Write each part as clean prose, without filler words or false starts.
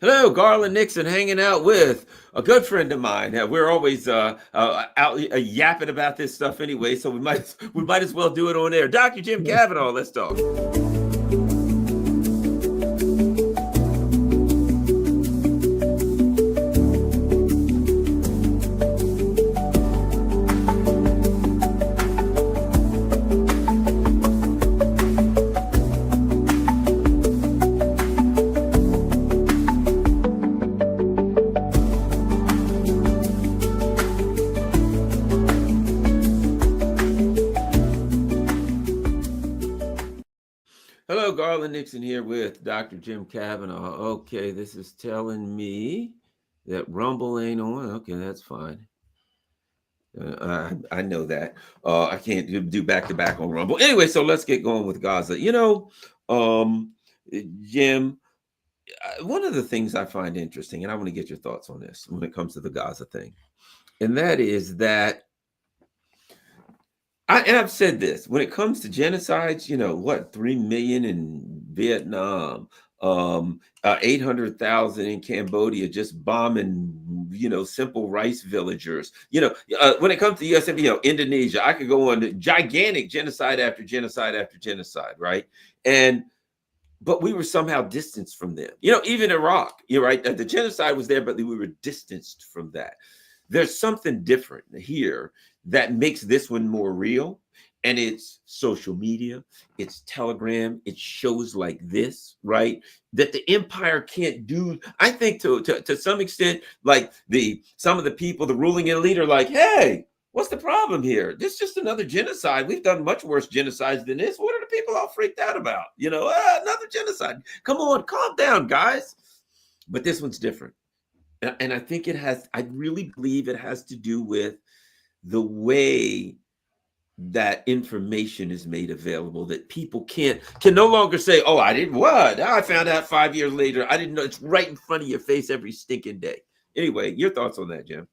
Hello, Garland Nixon, hanging out with a good friend of mine. We're always out yapping about this stuff anyway, so we might as well do it on air. Dr. Jim Kavanaugh, let's talk. Hello, Garland Nixon here with Dr. Jim Kavanaugh. Okay, this is telling me that Rumble ain't on. Okay, that's fine. I know that. I can't do back to back on Rumble. Anyway, so let's get going with Gaza. Jim, one of the things I find interesting, and I want to get your thoughts on this when it comes to the Gaza thing, and that is that I've said this when it comes to genocides, 3 million in Vietnam, 800,000 in Cambodia, just bombing, simple rice villagers. When it comes to US, Indonesia, I could go on gigantic genocide after genocide after genocide, right? But we were somehow distanced from them. Even Iraq, you're right, the genocide was there, but we were distanced from that. There's something different here that makes this one more real. And it's social media, it's Telegram, it's shows like this, right? That the empire can't do. I think to some extent, like some of the people, the ruling elite are like, hey, what's the problem here? This is just another genocide. We've done much worse genocides than this. What are the people all freaked out about? Another genocide. Come on, calm down, guys. But this one's different. And I think I really believe it has to do with the way that information is made available, that people can no longer say, oh, I didn't what? I found out 5 years later. I didn't know. It's right in front of your face every stinking day. Anyway, your thoughts on that, Jim?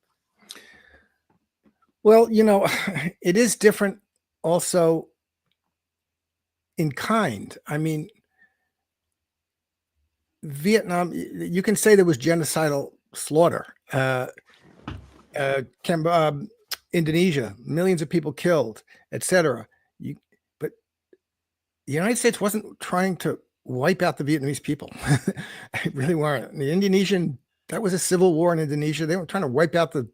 Well, it is different also in kind. I mean, Vietnam, you can say there was genocidal slaughter. Indonesia, millions of people killed, etc. But the United States wasn't trying to wipe out the Vietnamese people. They really weren't. The Indonesian, that was a civil war in Indonesia. They weren't trying to wipe out the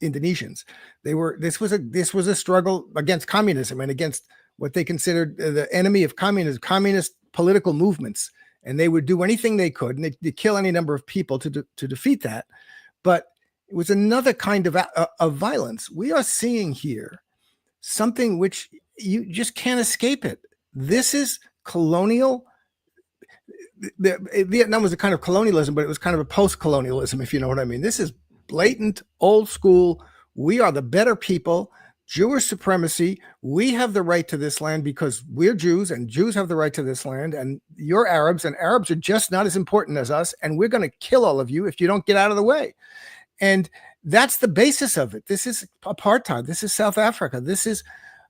Indonesians. This was a struggle against communism and against what they considered the enemy of communism, communist political movements. And they would do anything they could, and they'd kill any number of people to defeat that. But it was another kind of violence. We are seeing here something which you just can't escape it. This is colonial. Vietnam was a kind of colonialism, but it was kind of a post-colonialism, if you know what I mean. This is blatant, old school. We are the better people. Jewish supremacy. We have the right to this land because we're Jews, and Jews have the right to this land, and you're Arabs, and Arabs are just not as important as us, and we're going to kill all of you if you don't get out of the way. And that's the basis of it. This is apartheid. This is South Africa. This is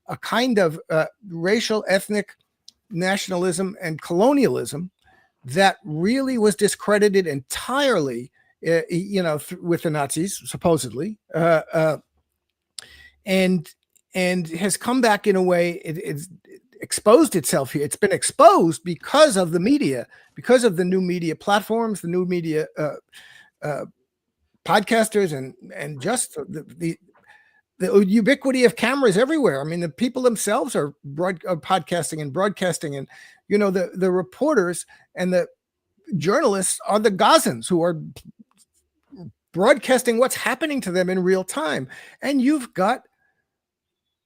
a kind of racial, ethnic nationalism and colonialism that really was discredited entirely, with the Nazis, supposedly, and has come back in a way. It's exposed itself here. It's been exposed because of the media, because of the new media platforms, the new media podcasters, and just the ubiquity of cameras everywhere. I mean, the people themselves are podcasting and broadcasting, and the reporters and the journalists are the Gazans who are broadcasting what's happening to them in real time. And you've got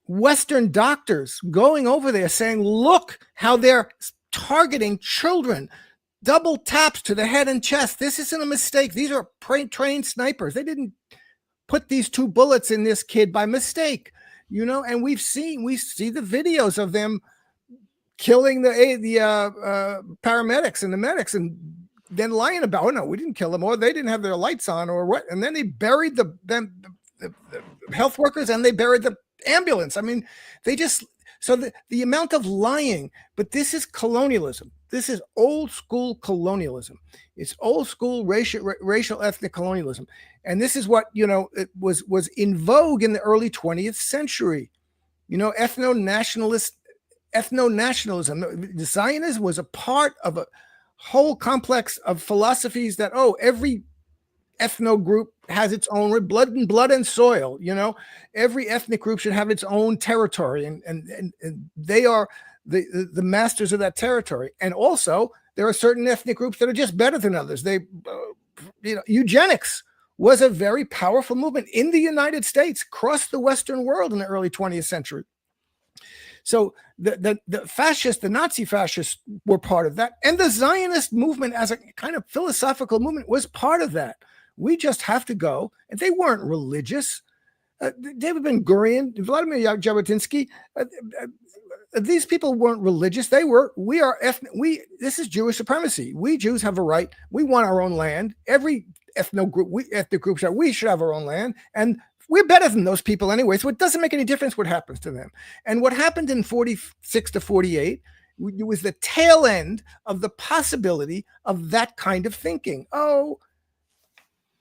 Western doctors going over there saying, look how they're targeting children. Double taps to the head and chest. This isn't a mistake. These are trained snipers. They didn't put these 2 bullets in this kid by mistake, and we see the videos of them killing the paramedics and the medics, and then lying about, oh no, we didn't kill them, or they didn't have their lights on, or what. And then they buried the health workers, and they buried the ambulance. I mean, they just, so the amount of lying, but this is colonialism. this is old school colonialism. It's old school racial ethnic colonialism. And this is what, it was in vogue in the early 20th century. Ethno-nationalism. Zionism was a part of a whole complex of philosophies that, every ethno group has its own blood and soil. Every ethnic group should have its own territory, and they are the masters of that territory. And also, there are certain ethnic groups that are just better than others. Eugenics was a very powerful movement in the United States, across the Western world in the early 20th century. So the Nazi fascists were part of that. And the Zionist movement as a kind of philosophical movement was part of that. We just have to go. And they weren't religious. David Ben-Gurion, Vladimir Jabotinsky, these people weren't religious. This is Jewish supremacy. We Jews have a right. We want our own land. Every ethnic groups we should have our own land. And we're better than those people anyway, so it doesn't make any difference what happens to them. And what happened in 46 to 48 was the tail end of the possibility of that kind of thinking.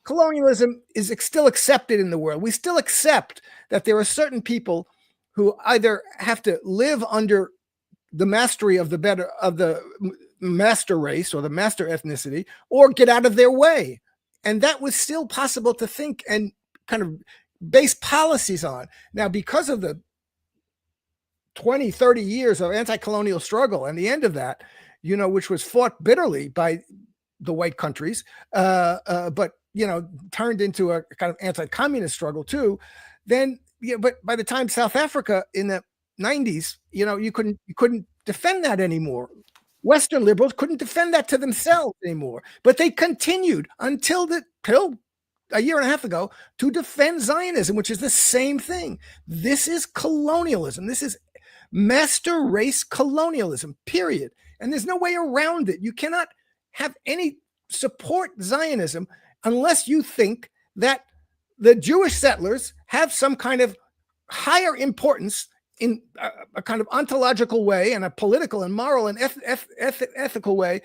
Colonialism is still accepted in the world. We still accept that there are certain people who either have to live under the mastery of the master race or the master ethnicity, or get out of their way. And that was still possible to think and kind of base policies on. Now, because of the 20, 30 years of anti-colonial struggle and the end of that, which was fought bitterly by the white countries, but, turned into a kind of anti-communist struggle too, then, but by the time South Africa in the 90s, you couldn't defend that anymore. Western liberals couldn't defend that to themselves anymore, but they continued until a year and a half ago to defend Zionism, which is the same thing. This is colonialism. This is master race colonialism, period. And there's no way around it. You cannot have any support Zionism unless you think that the Jewish settlers have some kind of higher importance in a kind of ontological way and a political and moral and ethical way.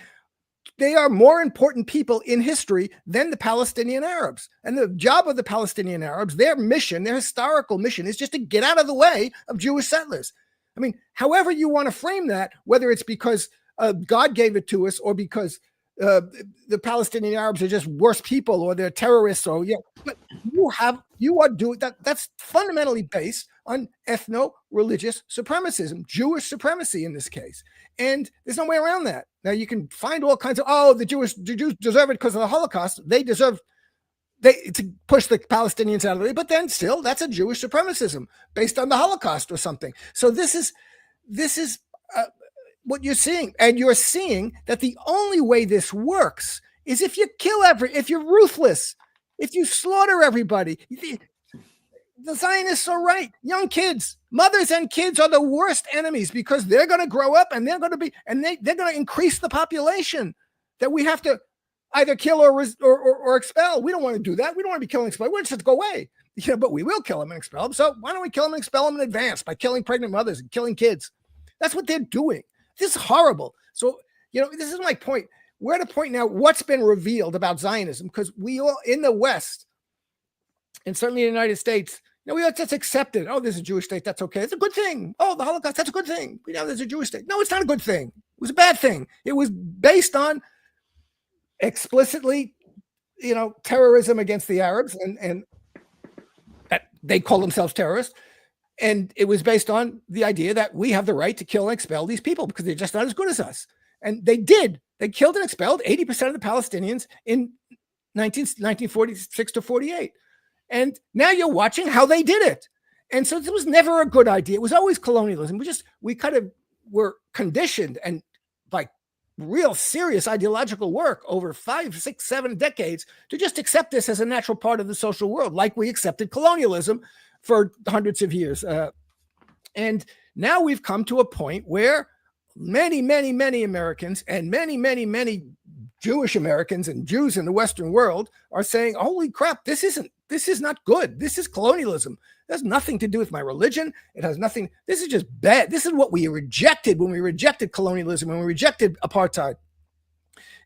They are more important people in history than the Palestinian Arabs. And the job of the Palestinian Arabs, their historical mission, is just to get out of the way of Jewish settlers. I mean, however you want to frame that, whether it's because God gave it to us or because the Palestinian Arabs are just worse people or they're terrorists, but you are doing that. That's fundamentally based on ethno-religious supremacism, Jewish supremacy in this case. And there's no way around that. Now you can find all kinds of, the Jews deserve it because of the Holocaust. They deserve to push the Palestinians out of it, but then still that's a Jewish supremacism based on the Holocaust or something. So this is what you're seeing. And you're seeing that the only way this works is if you if you're ruthless, if you slaughter everybody. The Zionists are right. Young kids, mothers and kids are the worst enemies because they're going to grow up and they're going to increase the population that we have to either kill or expel. We don't want to do that. We don't want to be killing and expel. We want to just go away. But we will kill them and expel them. So why don't we kill them and expel them in advance by killing pregnant mothers and killing kids? That's what they're doing. This is horrible. So, this is my point. We're at a point now, what's been revealed about Zionism, because we all in the West, and certainly in the United States, we all just accepted, there's a Jewish state, that's okay. It's a good thing. The Holocaust, that's a good thing. There's a Jewish state. No, it's not a good thing. It was a bad thing. It was based on explicitly, terrorism against the Arabs, and that they call themselves terrorists. And it was based on the idea that we have the right to kill and expel these people because they're just not as good as us. And they did. They killed and expelled 80% of the Palestinians in 1946 to 48. And now you're watching how they did it. And so it was never a good idea. It was always colonialism. We kind of were conditioned, and by real serious ideological work over 5, 6, 7 decades, to just accept this as a natural part of the social world, like we accepted colonialism for hundreds of years. And now we've come to a point where many, many, many Americans and many, many, many Jewish Americans and Jews in the Western world are saying, holy crap, this is not good. This is colonialism. It has nothing to do with my religion. It has nothing. This is just bad. This is what we rejected when we rejected colonialism, when we rejected apartheid.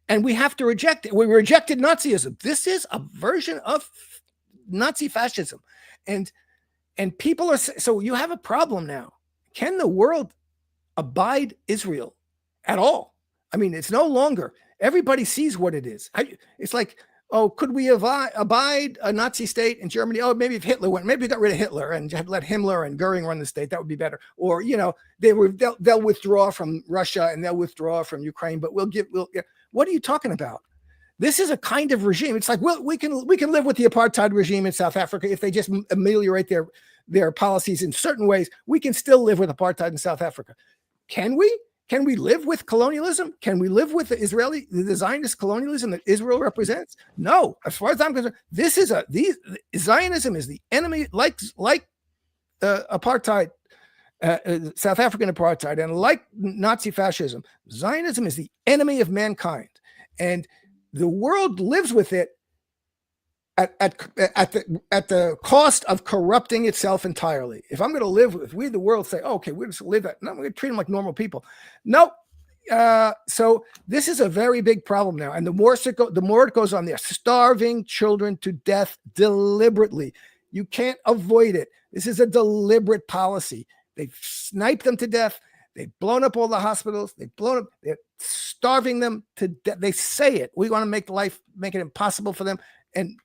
And we have to reject it. We rejected Nazism. This is a version of Nazi fascism. And people are, so you have a problem now. Can the world abide Israel at all? I mean, it's no longer, everybody sees what it is. It's like, oh, could we abide a Nazi state in Germany? Oh, maybe if Hitler went, maybe we got rid of Hitler and let Himmler and Goering run the state, that would be better. Or, they'll withdraw from Russia and they'll withdraw from Ukraine, but what are you talking about? This is a kind of regime. It's like, well, we can live with the apartheid regime in South Africa if they just ameliorate their policies in certain ways. We can still live with apartheid in South Africa. Can we? Can we live with colonialism? Can we live with the Zionist colonialism that Israel represents? No. As far as I'm concerned, Zionism is the enemy, like apartheid, South African apartheid, and like Nazi fascism. Zionism is the enemy of mankind, and the world lives with it at the cost of corrupting itself entirely. If I'm going to live with, we the world say, oh, okay, we're just live that. No, we're going to treat them like normal people. Nope. So this is a very big problem now, and the more it goes on, they're starving children to death deliberately. You can't avoid it. This is a deliberate policy. They've sniped them to death. They've blown up all the hospitals. They're starving them to death. They say it. We want to make it impossible for them, and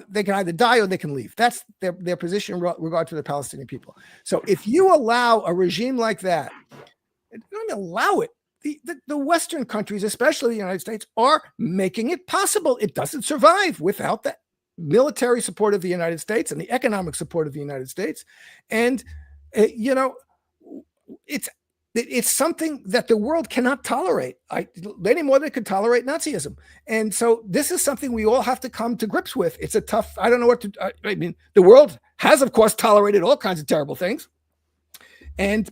they can either die or they can leave. That's their position in regard to the Palestinian people. So if you allow a regime like that, don't allow it. The Western countries, especially the United States, are making it possible. It doesn't survive without the military support of the United States and the economic support of the United States. And, it's something that the world cannot tolerate any more than it could tolerate Nazism. And so this is something we all have to come to grips with. It's a tough, I don't know what to, I mean, the world has, of course, tolerated all kinds of terrible things and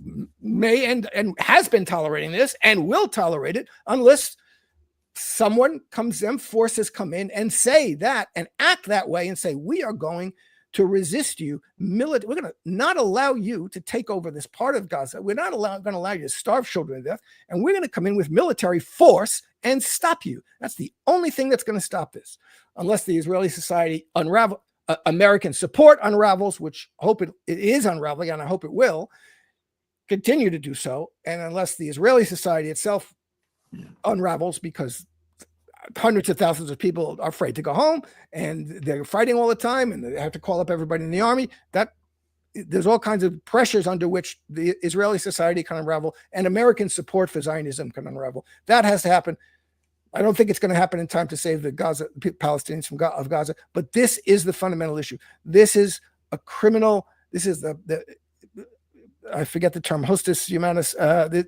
has been tolerating this and will tolerate it unless forces come in and say that and act that way and say, we are going to resist you. We're going to not allow you to take over this part of Gaza. We're not going to allow you to starve children to death. And we're going to come in with military force and stop you. That's the only thing that's going to stop this. Unless the Israeli society American support unravels, which I hope it is unraveling, and I hope it will continue to do so. And unless the Israeli society itself unravels, because hundreds of thousands of people are afraid to go home and they're fighting all the time and they have to call up everybody in the army, that there's all kinds of pressures under which the Israeli society can unravel and American support for Zionism can unravel. That has to happen. I don't think it's going to happen in time to save the Palestinians of Gaza, but this is the fundamental issue. This is a criminal. This is I forget the term, hostis humanus.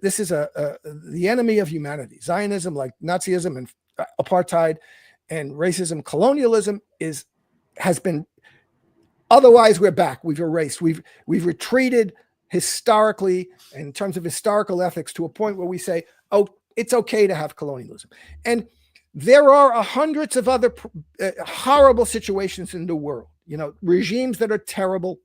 This is the enemy of humanity. Zionism, like Nazism and apartheid and racism, colonialism has been. Otherwise, we're back. We've erased. We've retreated historically in terms of historical ethics to a point where we say, oh, it's okay to have colonialism. And there are hundreds of other horrible situations in the world. Regimes that are terrible,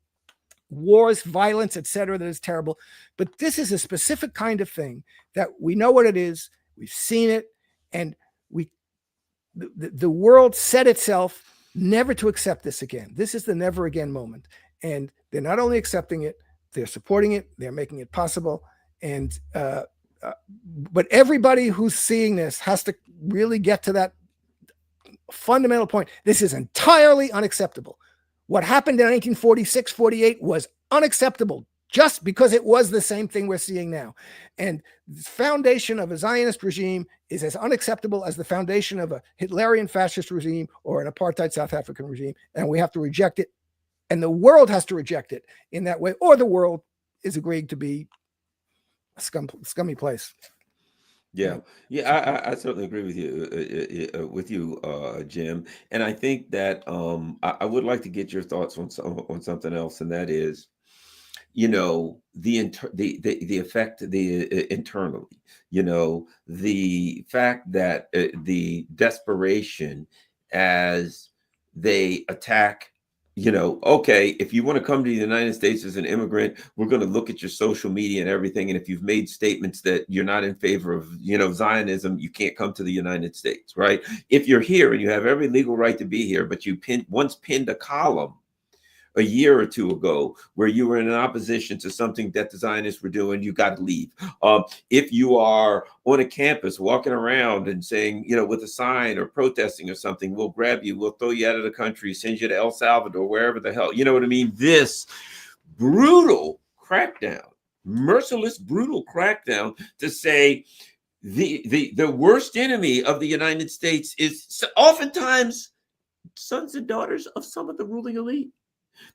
wars, violence, etc., that is terrible. But this is a specific kind of thing that we know what it is. We've seen it, and the world set itself never to accept this again. This is the never again moment. And they're not only accepting it, they're supporting it, they're making it possible. And but everybody who's seeing this has to really get to that fundamental point. This is entirely unacceptable. What happened in 1946, 48 was unacceptable just because it was the same thing we're seeing now. And the foundation of a Zionist regime is as unacceptable as the foundation of a Hitlerian fascist regime or an apartheid South African regime. And we have to reject it. And the world has to reject it in that way, or the world is agreeing to be a scummy place. Yeah, I certainly agree with you, Jim. And I think that I would like to get your thoughts on something else, and that is the effect internally, the fact that the desperation as they attack, okay, if you want to come to the United States as an immigrant, we're going to look at your social media and everything, and if you've made statements that you're not in favor of Zionism, you can't come to the United States, right? If you're here and you have every legal right to be here, but you once pinned a column a year or two ago where you were in opposition to something that the Zionists were doing, you got to leave. If you are on a campus walking around and saying, with a sign or protesting or something, we'll grab you, we'll throw you out of the country, send you to El Salvador, wherever the hell, you know what I mean? This brutal crackdown, merciless, brutal crackdown to say the worst enemy of the United States is oftentimes sons and daughters of some of the ruling elite.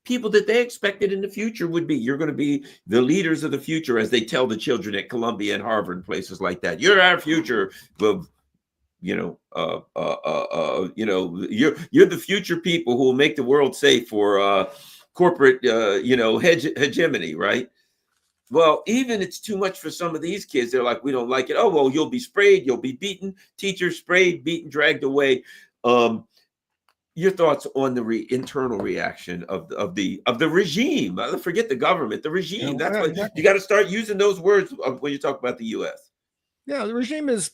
People that they expected in the future would be, you're going to be the leaders of the future, as they tell the children at Columbia and Harvard and places like that. You're our future. Well, you're the future people who will make the world safe for corporate, hegemony, right? Well, even it's too much for some of these kids. They're like, we don't like it. Oh, well, you'll be sprayed, you'll be beaten, teachers sprayed, beaten, dragged away. Your thoughts on the internal reaction of the regime? Forget the government, the regime. That's what exactly. You got to start using those words when you talk about the U.S. Yeah, the regime is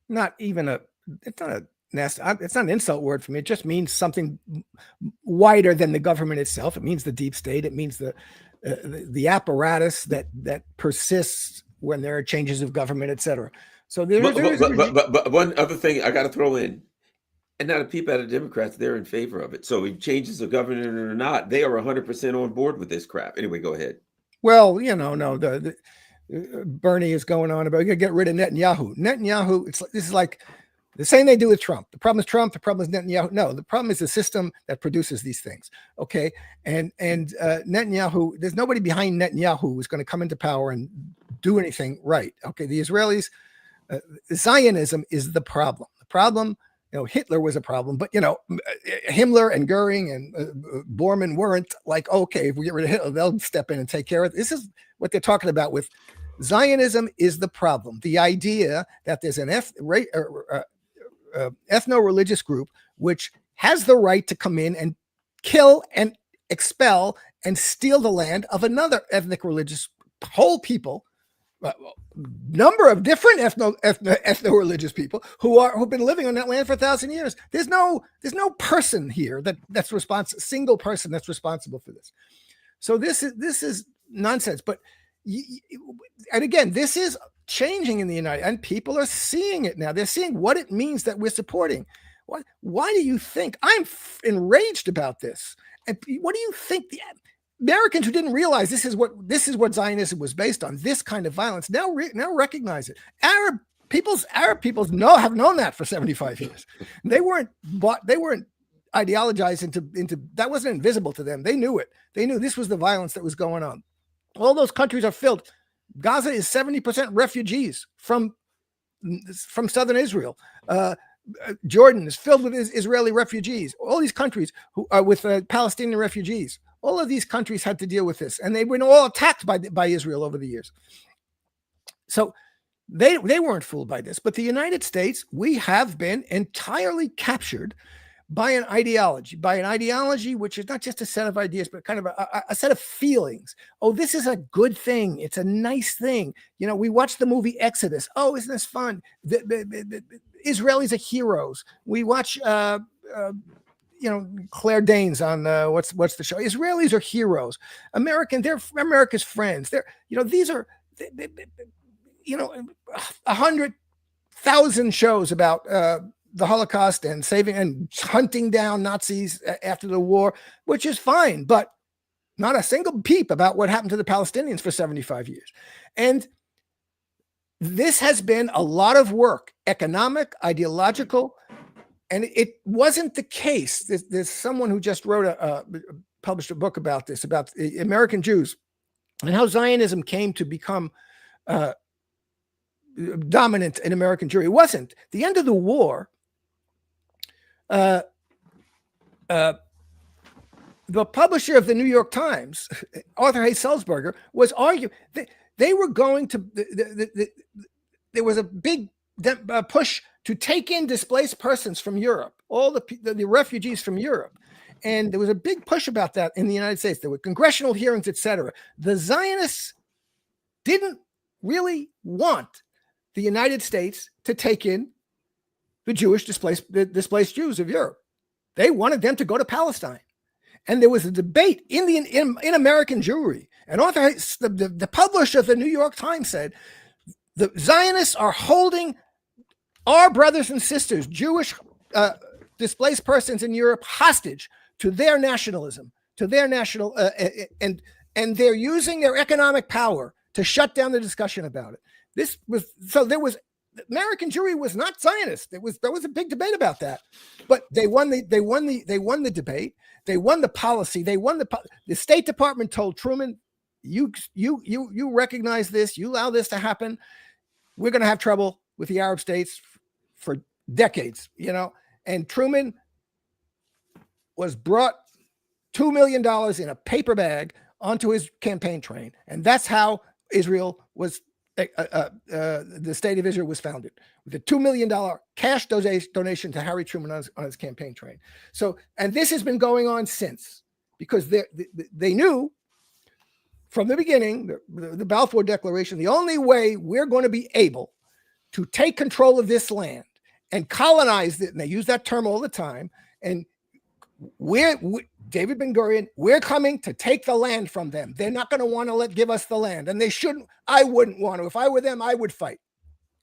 not even it's not an insult word for me. It just means something wider than the government itself. It means the deep state. It means the apparatus that persists when there are changes of government, etc. So but one other thing I got to throw in. And now the people out of Democrats, they're in favor of it. So if changes of government or not, they are 100% on board with this crap. Anyway, go ahead. Well, no, the Bernie is going on about, you got to get rid of Netanyahu. Netanyahu, this is like the same they do with Trump. The problem is Trump. The problem is Netanyahu. No, the problem is the system that produces these things. Okay, and Netanyahu, there's nobody behind Netanyahu who's going to come into power and do anything right. Okay, the Israelis, Zionism is the problem. The problem. Hitler was a problem, but Himmler and Goering and Bormann weren't like, okay, if we get rid of Hitler, they'll step in and take care of it. This is what they're talking about with Zionism is the problem. The idea that there's an ethno-religious group which has the right to come in and kill and expel and steal the land of another ethnic religious whole people. Number of different ethno-religious people who've been living on that land for 1,000 years. There's no person here that's responsible, single person that's responsible for this. So this is nonsense. But and again, this is changing in the United, and people are seeing it now. They're seeing what it means that we're supporting. Why do you think I'm enraged about this? And what do you think the Americans who didn't realize this is what Zionism was based on, this kind of violence, now recognize it. Arab peoples have known that for 75 years. They weren't ideologized into that, wasn't invisible to them. They knew it. They knew this was the violence that was going on. All those countries are filled. Gaza is 70% refugees from southern Israel. Jordan is filled with Israeli refugees. All these countries who are with Palestinian refugees. All of these countries had to deal with this, and they were all attacked by Israel over the years. So they weren't fooled by this. But the United States, we have been entirely captured by an ideology which is not just a set of ideas, but kind of a set of feelings. Oh, this is a good thing. It's a nice thing. We watched the movie Exodus. Oh, isn't this fun? The Israelis are heroes. We watch Claire Danes on what's the show? Israelis are heroes. They're America's friends. These are 100,000 shows about the Holocaust and saving and hunting down Nazis after the war, which is fine, but not a single peep about what happened to the Palestinians for 75 years. And this has been a lot of work, economic, ideological. And it wasn't the case. There's someone who just published a book about this, about American Jews and how Zionism came to become dominant in American Jewry. It wasn't. The end of the war, the publisher of the New York Times, Arthur Hay Sulzberger, was arguing they were going to. There was a big push to take in displaced persons from Europe, all the refugees from Europe. And there was a big push about that in the United States. There were congressional hearings, etc. The Zionists didn't really want the United States to take in the Jewish displaced Jews of Europe. They wanted them to go to Palestine. And there was a debate in American Jewry. And the publisher of the New York Times said, the Zionists are holding our brothers and sisters, Jewish displaced persons in Europe, hostage to their nationalism, to their national, and they're using their economic power to shut down the discussion about it. American Jewry was not Zionist. There was a big debate about that, but they won the debate. They won the policy. The State Department told Truman, you recognize this, you allow this to happen, we're going to have trouble with the Arab states for decades, and Truman was brought $2 million in a paper bag onto his campaign train. And that's how Israel was, the state of Israel was founded, with a $2 million cash donation to Harry Truman on his campaign train. So, and this has been going on since, because they knew from the beginning, the Balfour Declaration, the only way we're going to be able to take control of this land and colonize it, and they use that term all the time, and David Ben-Gurion, we're coming to take the land from them. They're not going to want to give us the land, and they shouldn't. I wouldn't want to. If I were them, I would fight.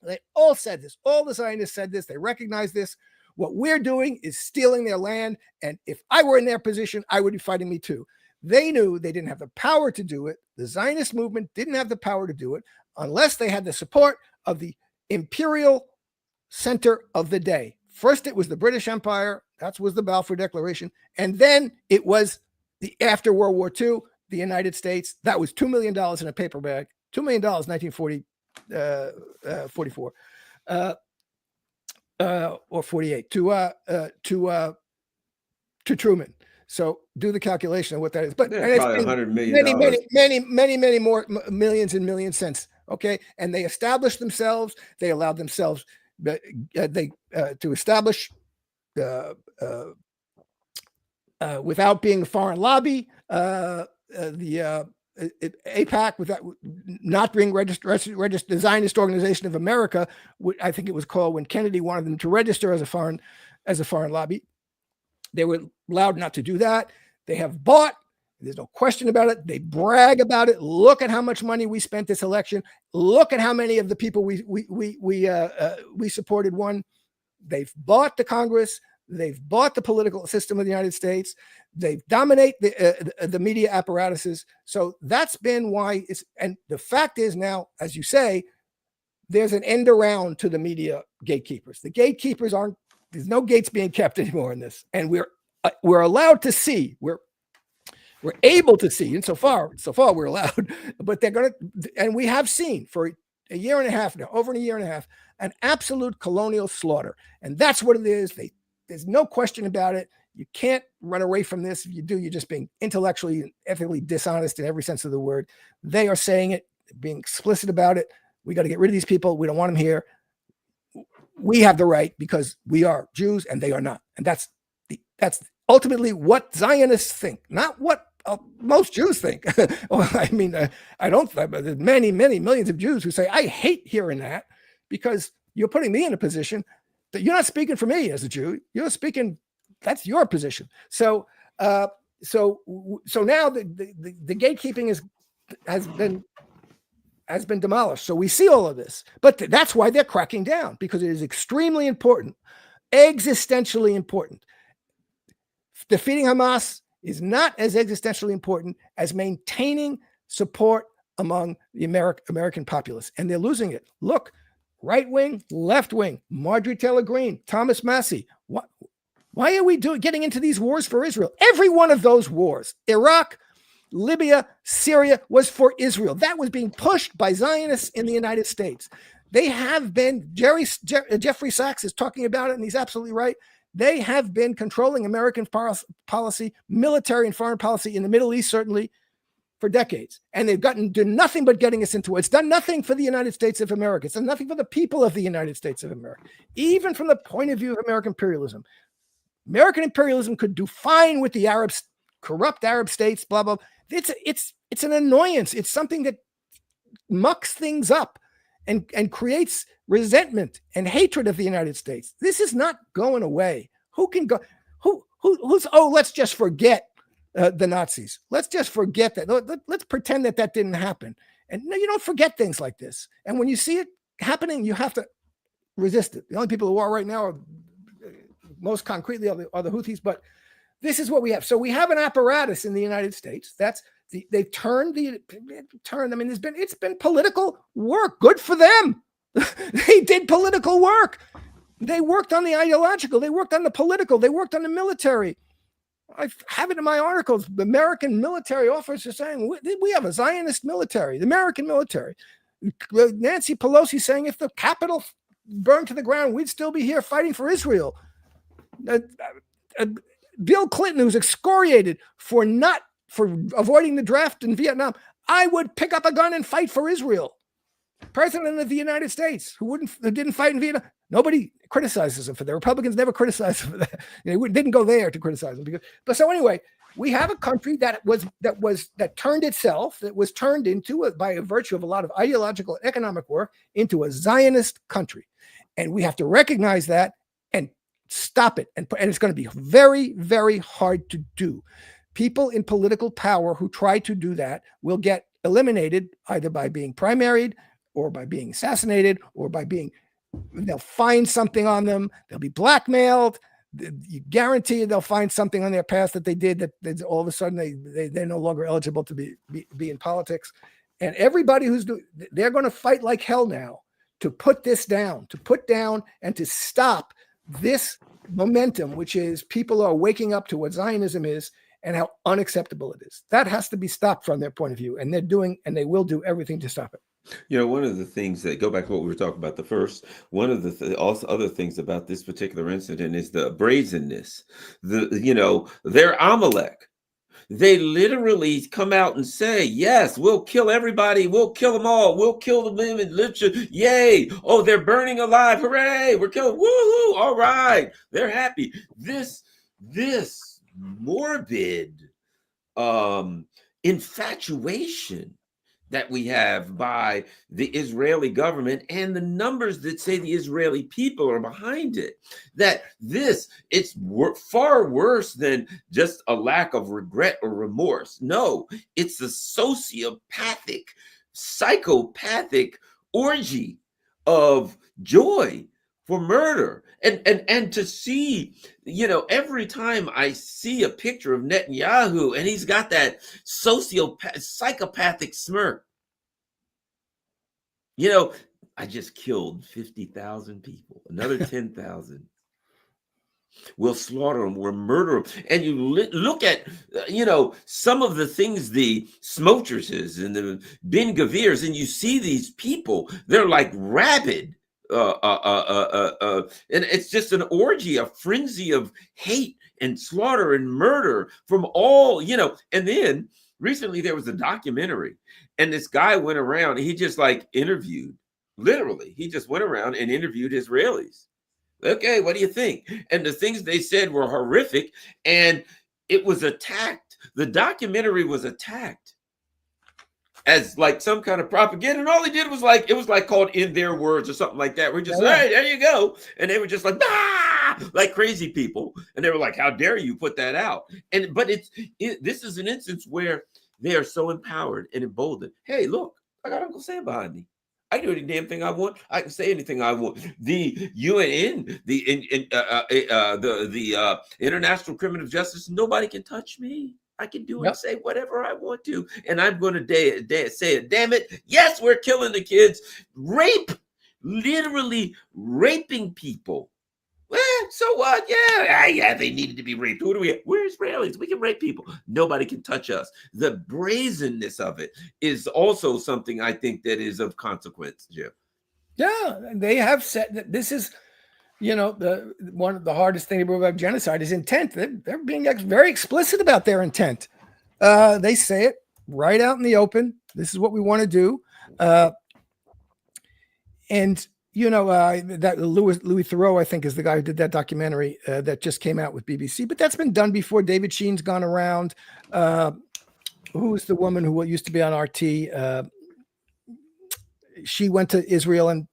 They all said this. All the Zionists said this. They recognize this. What we're doing is stealing their land, and if I were in their position, I would be fighting me too. They knew they didn't have the power to do it. The Zionist movement didn't have the power to do it unless they had the support of the imperial center of the day. First, it was the British Empire. That was the Balfour Declaration. And then it was after World War II, the United States. That was $2 million in a paper bag. $2 million, 1944 or 48 to Truman. So do the calculation of what that is. But probably $100 million. Many more millions and millions since. Okay, and they established themselves. They allowed themselves to establish without being a foreign lobby, the AIPAC, without not being registered, the Zionist Organization of America, I think it was called, when Kennedy wanted them to register as a foreign lobby. They were allowed not to do that. They have bought. There's no question about it. They brag about it. Look at how much money we spent this election. Look at how many of the people we supported won. They've bought the Congress. They've bought the political system of the United States. They dominate the media apparatuses. So that's been why it's. And the fact is now, as you say, there's an end around to the media gatekeepers. The gatekeepers aren't. There's no gates being kept anymore in this, and we're allowed to see. We're able to see, and so far we're allowed, but they're going to, and we have seen for a year and a half now, over a year and a half, an absolute colonial slaughter. And that's what it is. There's no question about it. You can't run away from this. If you do, you're just being intellectually and ethically dishonest in every sense of the word. They are saying it, being explicit about it. We got to get rid of these people. We don't want them here. We have the right because we are Jews and they are not. And that's ultimately what Zionists think, not what most Jews think. I mean, there's many millions of Jews who say, I hate hearing that because you're putting me in a position that you're not speaking for me as a Jew. You're speaking, that's your position. So now the gatekeeping has been demolished. So we see all of this, but that's why they're cracking down, because it is extremely important, existentially important. Defeating Hamas is not as existentially important as maintaining support among the American populace. And they're losing it. Look, right wing, left wing, Marjorie Taylor Greene, Thomas Massie. Why are we getting into these wars for Israel? Every one of those wars, Iraq, Libya, Syria, was for Israel. That was being pushed by Zionists in the United States. They have been, Jeffrey Sachs is talking about it, and he's absolutely right. They have been controlling American policy, military and foreign policy in the Middle East, certainly, for decades. And they've done nothing but getting us into it. It's done nothing for the United States of America. It's done nothing for the people of the United States of America. Even from the point of view of American imperialism could do fine with the Arabs, corrupt Arab states, blah, blah. It's an annoyance. It's something that mucks things up and creates resentment and hatred of the United States. This is not going away. Who can go? Who's? Oh, let's just forget the Nazis. Let's just forget that. Let's pretend that didn't happen. And no, you don't forget things like this. And when you see it happening, you have to resist it. The only people who are right now are most concretely are the Houthis. But this is what we have. So we have an apparatus in the United States that's they've turned. I mean, it's been political work. Good for them. They did political work. They worked on the ideological. They worked on the political. They worked on the military. I have it in my articles. The American military officers are saying we have a Zionist military, the American military. Nancy Pelosi saying if the Capitol burned to the ground, we'd still be here fighting for Israel. Bill Clinton, who's excoriated for avoiding the draft in Vietnam, I would pick up a gun and fight for Israel. President of the United States, who didn't fight in Vietnam. Nobody criticizes him for that. Republicans never criticized him for that. They didn't go there to criticize him. But so anyway, we have a country that turned itself, that was turned into, by a virtue of a lot of ideological and economic work, into a Zionist country. And we have to recognize that and stop it. And it's going to be very, very hard to do. People in political power who try to do that will get eliminated either by being primaried or by being assassinated or by they'll find something on them. They'll be blackmailed. You guarantee they'll find something on their past that they did that all of a sudden they're no longer eligible to be in politics. And everybody they're going to fight like hell now to put this down, and to stop this momentum, which is people are waking up to what Zionism is and how unacceptable it is. That has to be stopped from their point of view. And they will do everything to stop it. One of the things that go back to what we were talking about one of the also other things about this particular incident is the brazenness. They're Amalek. They literally come out and say, yes, we'll kill everybody. We'll kill them all. We'll kill the women. Yay. Oh, they're burning alive. Hooray. We're killing. Woohoo. All right. They're happy. This morbid infatuation that we have by the Israeli government and the numbers that say the Israeli people are behind it, it's far worse than just a lack of regret or remorse. No, it's a psychopathic orgy of joy for murder. And to see, every time I see a picture of Netanyahu and he's got that psychopathic smirk, I just killed 50,000 people, another 10,000. We'll slaughter them, we'll murder them. And you look at, some of the things the Smotrches and the Ben Gavirs, and you see these people, they're like rabid. And it's just an orgy, a frenzy of hate and slaughter and murder from all, and then recently there was a documentary and this guy went around and he just interviewed, literally, he just went around and interviewed Israelis. Okay, what do you think? And the things they said were horrific, and it was attacked. The documentary was attacked as some kind of propaganda, and all they did was it was called In Their Words or something like that. We're just hey, there you go, and they were just like crazy people, and they were like, how dare you put that out? But this is an instance where they are so empowered and emboldened. Hey, look, I got Uncle Sam behind me. I can do any damn thing I want. I can say anything I want. The UN, the International Criminal Justice, nobody can touch me. I can do and say whatever I want to. And I'm going to say it. Damn it. Yes, we're killing the kids. Rape. Literally raping people. Well, so what? Yeah, they needed to be raped. Who do we have? We're Israelis. We can rape people. Nobody can touch us. The brazenness of it is also something I think that is of consequence, Jim. Yeah, they have said that this is You know, one of the hardest thing to prove about genocide is intent. They're being very explicit about their intent. They say it right out in the open. This is what we want to do. And you know, that Louis Theroux, I think, is the guy who did that documentary that just came out with BBC. But that's been done before. David Sheen's gone around. Who's the woman who used to be on RT? She went to Israel and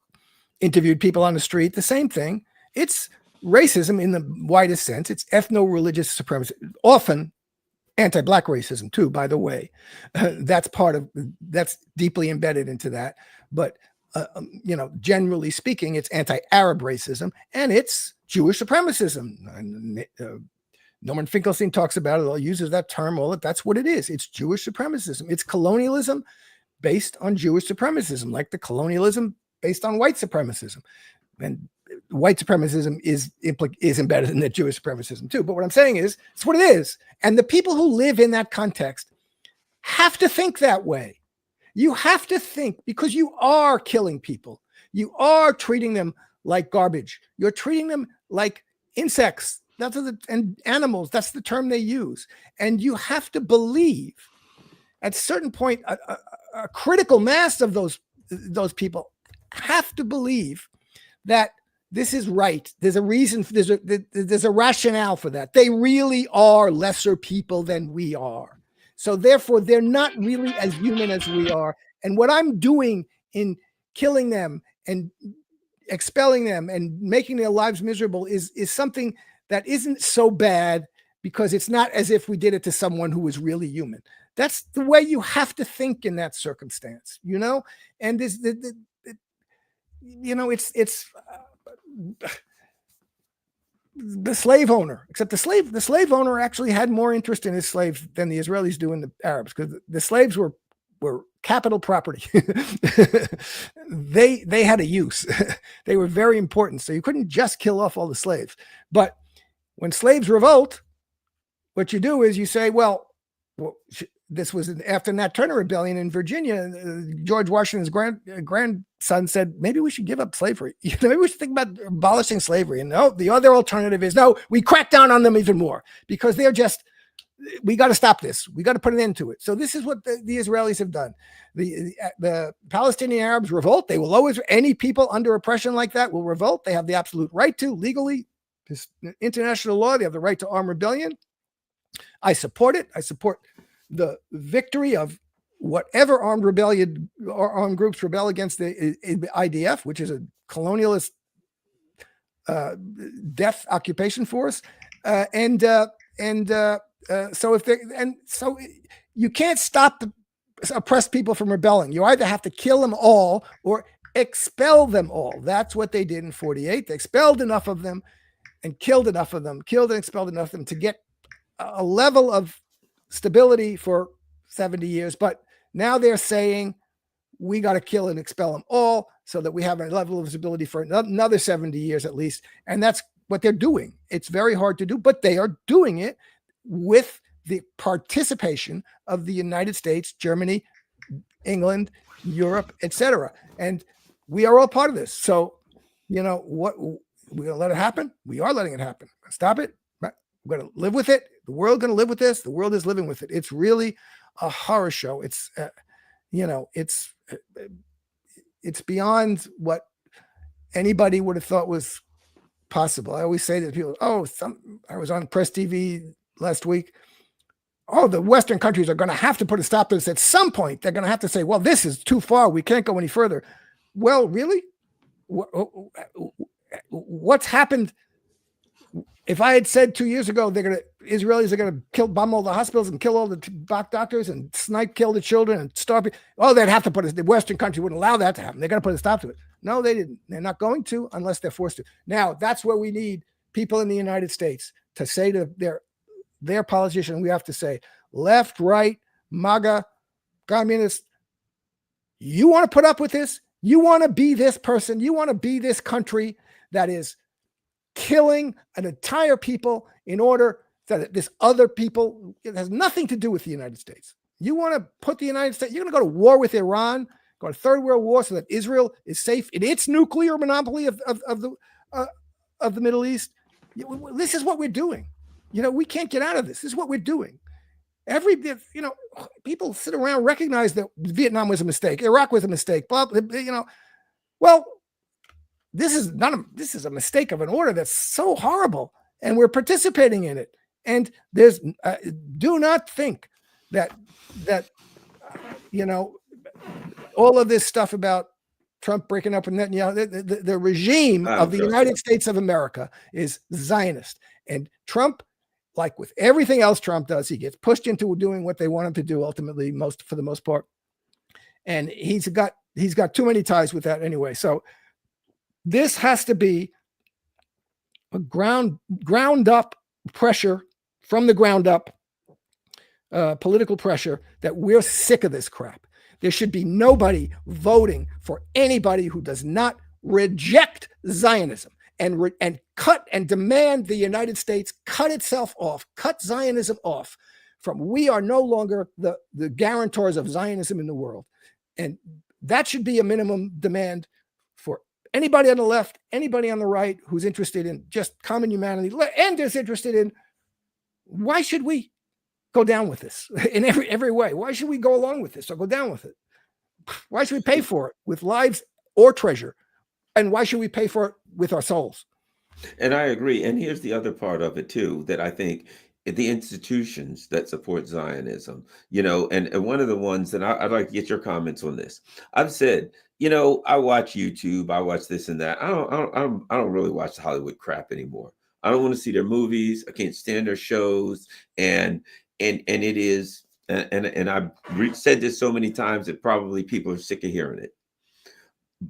interviewed people on the street. The same thing. It's racism in the widest sense. It's ethno-religious supremacy, often anti-Black racism too, by the way. That's deeply embedded into that. But you know, generally speaking, it's anti-Arab racism and it's Jewish supremacism. Norman Finkelstein talks about it, uses that term. Well, that's what it is. It's Jewish supremacism. It's colonialism based on Jewish supremacism, like the colonialism based on white supremacism. And white supremacism is embedded in the Jewish supremacism too. But what I'm saying is, it's what it is. And the people who live in that context have to think that way. You have to think, because you are killing people. You are treating them like garbage. You're treating them like insects. And animals. That's the term they use. And you have to believe at a certain point, a critical mass of those people have to believe that this is right. There's a reason. There's a rationale for that. They really are lesser people than we are. So therefore, they're not really as human as we are. And what I'm doing in killing them and expelling them and making their lives miserable is something that isn't so bad, because it's not as if we did it to someone who was really human. That's the way you have to think in that circumstance, you know? And it's the slave owner, except the slave owner actually had more interest in his slaves than the Israelis do in the Arabs, because the slaves were capital property. They had a use. They were very important. So you couldn't just kill off all the slaves. But when slaves revolt, what you do is you say, well, this was after Nat Turner Rebellion in Virginia. George Washington's grandson said, maybe we should give up slavery. Maybe we should think about abolishing slavery. And no, the other alternative is, no, we crack down on them even more, because we got to stop this. We got to put an end to it. So this is what the Israelis have done. The Palestinian Arabs revolt. They will always, any people under oppression like that will revolt. They have the absolute right to, legally, this international law. They have the right to arm rebellion. I support it. I support the victory of whatever armed rebellion or armed groups rebel against the IDF, which is a colonialist death occupation force. So you can't stop the oppressed people from rebelling. You either have to kill them all or expel them all. That's what they did in 48. They expelled enough of them and killed enough of them, killed and expelled enough of them to get a level of stability for 70 years. But now they're saying we got to kill and expel them all so that we have a level of stability for another 70 years at least. And that's what they're doing. It's very hard to do, but they are doing it with the participation of the United States, Germany, England, Europe, etc. And we are all part of this. So, you know, what, we're going to let it happen? We are letting it happen. Stop it. We're going to live with it. The world going to live with this. The world is living with it. It's really a horror show. It's, it's beyond what anybody would have thought was possible. I always say to people, I was on Press TV last week. Oh, the Western countries are going to have to put a stop to this at some point. They're going to have to say, well, this is too far. We can't go any further. Well, really? What's happened? If I had said 2 years ago, Israelis are going to bomb all the hospitals and kill all the doctors and kill the children and starve. They'd have to the Western country wouldn't allow that to happen. They're going to put a stop to it. No, they didn't. They're not going to unless they're forced to. Now, that's where we need people in the United States to say to their politician, we have to say, left, right, MAGA, communist, you want to put up with this? You want to be this person? You want to be this country that is killing an entire people in order that this other people, it has nothing to do with the United States. You want to put the United States, you're going to go to war with Iran, go to third world war so that Israel is safe in its nuclear monopoly of the of the Middle East. This is what we're doing. We can't get out of this. This is what we're doing. People sit around, recognize that Vietnam was a mistake, Iraq was a mistake, blah, well, this is a mistake of an order that's so horrible, and we're participating in it. And there's do not think that all of this stuff about Trump breaking up with Netanyahu, the regime of the United States of America is Zionist, and Trump, like with everything else Trump does, he gets pushed into doing what they want him to do ultimately, for the most part. And he's got too many ties with that anyway. So this has to be a ground up pressure from the ground up, political pressure, that we're sick of this crap. There should be nobody voting for anybody who does not reject Zionism and cut and demand the United States cut itself off, cut Zionism off from. We are no longer the guarantors of Zionism in the world. And that should be a minimum demand for anybody on the left, anybody on the right who's interested in just common humanity and is interested in, why should we go down with this in every way? Why should we go along with this or go down with it? Why should we pay for it with lives or treasure? And why should we pay for it with our souls? And I agree. And here's the other part of it too, that I think the institutions that support Zionism, and one of the ones that I'd like to get your comments on this. I've said, I watch YouTube, I watch this and that. I don't really watch the Hollywood crap anymore. I don't want to see their movies. I can't stand their shows. And it is, and I've said this so many times that probably people are sick of hearing it.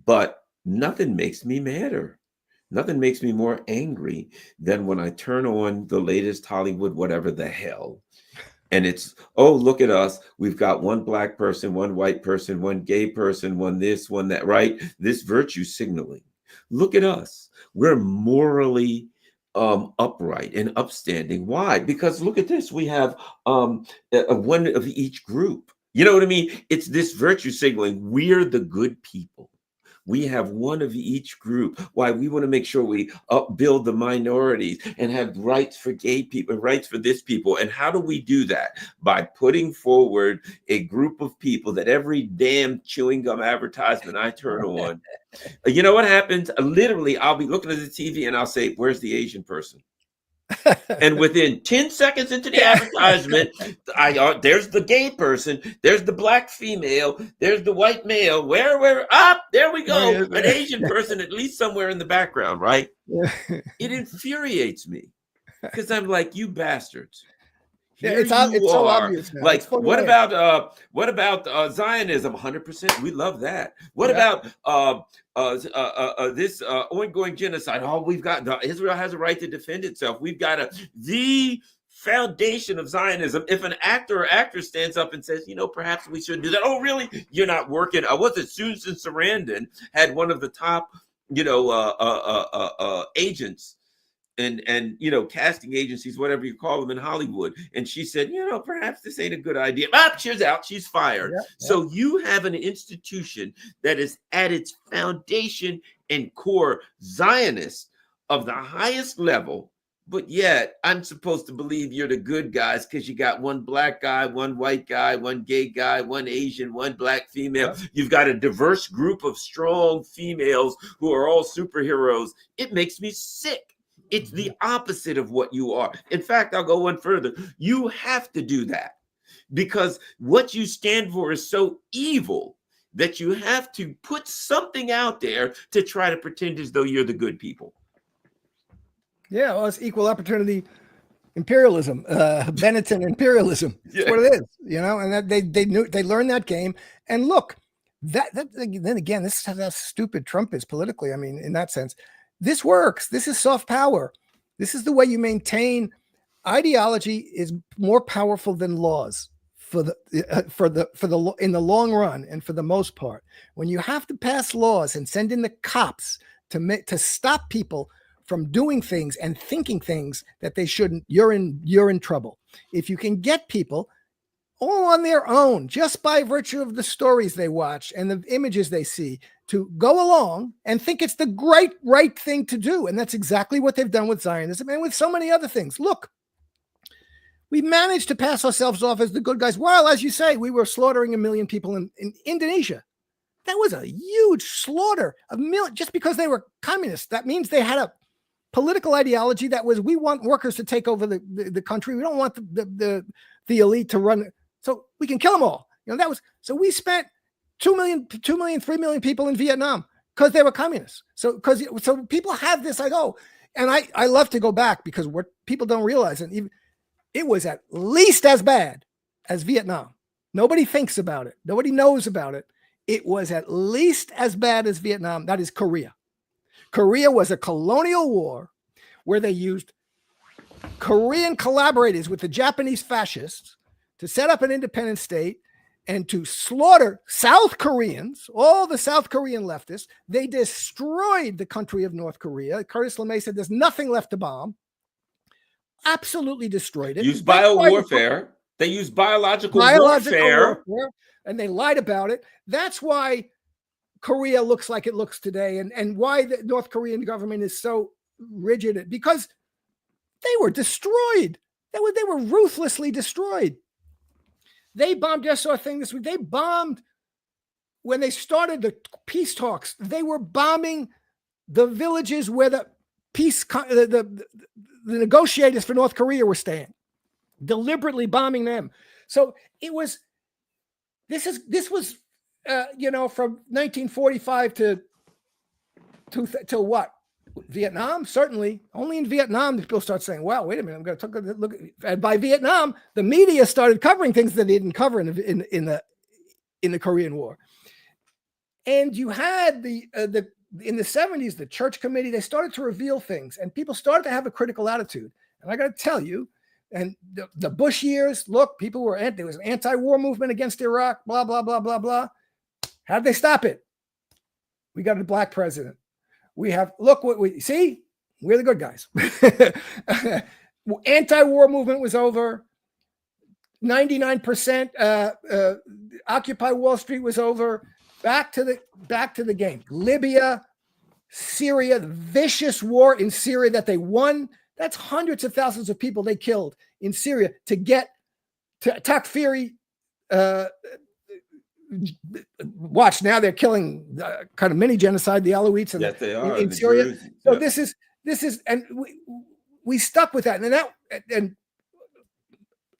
But nothing makes me madder. Nothing makes me more angry than when I turn on the latest Hollywood, whatever the hell. And it's, oh, look at us. We've got one black person, one white person, one gay person, one this, one that, right? This virtue signaling. Look at us. We're morally upright and upstanding. Why? Because look at this. We have one of each group. You know what I mean? It's this virtue signaling. We're the good people. We have one of each group. Why? We want to make sure we upbuild the minorities and have rights for gay people, rights for this people. And how do we do that? By putting forward a group of people that every damn chewing gum advertisement I turn on, you know what happens? Literally, I'll be looking at the TV and I'll say, where's the Asian person? And within 10 seconds into the advertisement, there's the gay person, there's the black female, there's the white male, where up, there we go, an Asian person at least somewhere in the background, right? It infuriates me because I'm like, you bastards. It's so obvious now. Like, what about Zionism? 100%. We love that. What about this ongoing genocide? Oh, we've got Israel has a right to defend itself. We've got the foundation of Zionism. If an actor or actress stands up and says, perhaps we should do that. Oh, really? You're not working. Was it Susan Sarandon had one of the top, agents and casting agencies, whatever you call them in Hollywood. And she said, perhaps this ain't a good idea. She's out, she's fired. Yeah. So you have an institution that is at its foundation and core Zionist of the highest level, but yet I'm supposed to believe you're the good guys because you got one black guy, one white guy, one gay guy, one Asian, one black female. Yeah. You've got a diverse group of strong females who are all superheroes. It makes me sick. It's the opposite of what you are. In fact, I'll go one further. You have to do that because what you stand for is so evil that you have to put something out there to try to pretend as though you're the good people. Yeah, well, it's equal opportunity imperialism, Benetton imperialism. That's what it is, and that they learned that game. And look, that then again, this is how stupid Trump is politically. I mean, in that sense. This works. This is soft power. This is the way you maintain. Ideology is more powerful than laws in the long run and for the most part. When you have to pass laws and send in the cops to stop people from doing things and thinking things that they shouldn't, you're in trouble. If you can get people all on their own, just by virtue of the stories they watch and the images they see, to go along and think it's the great right thing to do. And that's exactly what they've done with Zionism and with so many other things. Look, we managed to pass ourselves off as the good guys. Well, as you say, we were slaughtering 1 million people in Indonesia. That was a huge slaughter of millions just because they were communists. That means they had a political ideology that was, we want workers to take over the country. We don't want the elite to run. So we can kill them all. That was, so we spent 2 million, 3 million people in Vietnam because they were communists. So people have this like, oh, and I love to go back because what people don't realize, and even it was at least as bad as Vietnam. Nobody thinks about it. Nobody knows about it. It was at least as bad as Vietnam. That is Korea. Korea was a colonial war where they used Korean collaborators with the Japanese fascists to set up an independent state and to slaughter South Koreans, all the South Korean leftists. They destroyed the country of North Korea. Curtis LeMay said there's nothing left to bomb. Absolutely destroyed it. Used biowarfare. They used biological warfare. And they lied about it. That's why Korea looks like it looks today, and why the North Korean government is so rigid, because they were destroyed. They were ruthlessly destroyed. They bombed, just saw a thing this week. They bombed when they started the peace talks. They were bombing the villages where the negotiators for North Korea were staying, deliberately bombing them. So it was. This was, from 1945 to what? Vietnam, certainly. Only in Vietnam did people start saying, "Wow, wait a minute, I'm going to take a look." And by Vietnam, the media started covering things that they didn't cover in the Korean War. And you had in the 70s, the Church Committee. They started to reveal things, and people started to have a critical attitude. And I got to tell you. And the Bush years, look, there was an anti-war movement against Iraq, blah, blah, blah, blah, blah. How did they stop it? We got a black president. Look what we see, we're the good guys. Anti-war movement was over. 99% Occupy Wall Street was over. Back to the game. Libya, Syria, the vicious war in Syria that they won. That's hundreds of thousands of people they killed in Syria to get to Takfiri. Watch, now they're killing kind of mini genocide, the Alawites in Syria. Jews. So yeah. This is, and we stuck with that. And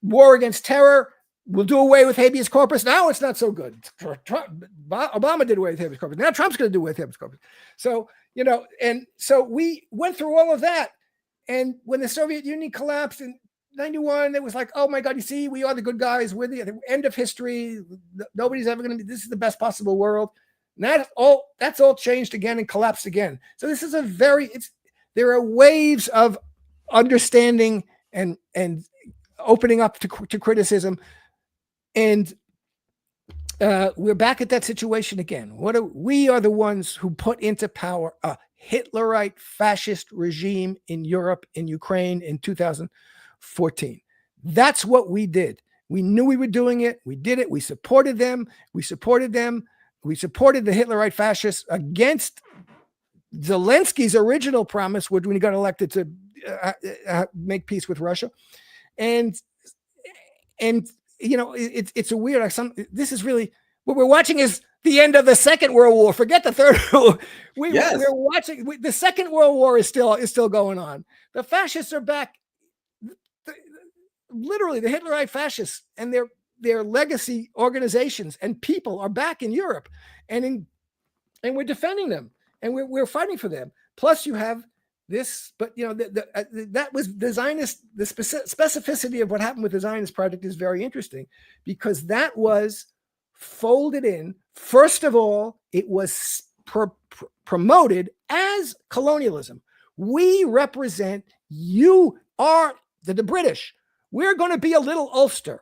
war against terror, we'll do away with habeas corpus. Now it's not so good. Obama did away with habeas corpus. Now Trump's going to do away with habeas corpus. So, and so we went through all of that. And when the Soviet Union collapsed in 91, it was like, oh my God, you see, we are the good guys. We're the end of history. Nobody's ever going to be, this is the best possible world. And that's all changed again and collapsed again. So this is there are waves of understanding and opening up to criticism. And we're back at that situation again. We are the ones who put into power a Hitlerite fascist regime in Europe, in Ukraine in 2014. That's what we did. We knew we were doing it. We did it. We supported them. We supported the Hitlerite fascists against Zelensky's original promise when he got elected to make peace with Russia. And it's a weird, this is really, what we're watching is the end of the Second World War. Forget the Third World War. We're watching, the Second World War is still going on. The fascists are back. Literally, the Hitlerite fascists and their legacy organizations and people are back in Europe, and we're defending them, and we're fighting for them. Plus, you have this, but that was the Zionist. The specificity of what happened with the Zionist project is very interesting, because that was folded in. First of all, it was promoted as colonialism. We represent, you are the British. We're going to be a little Ulster.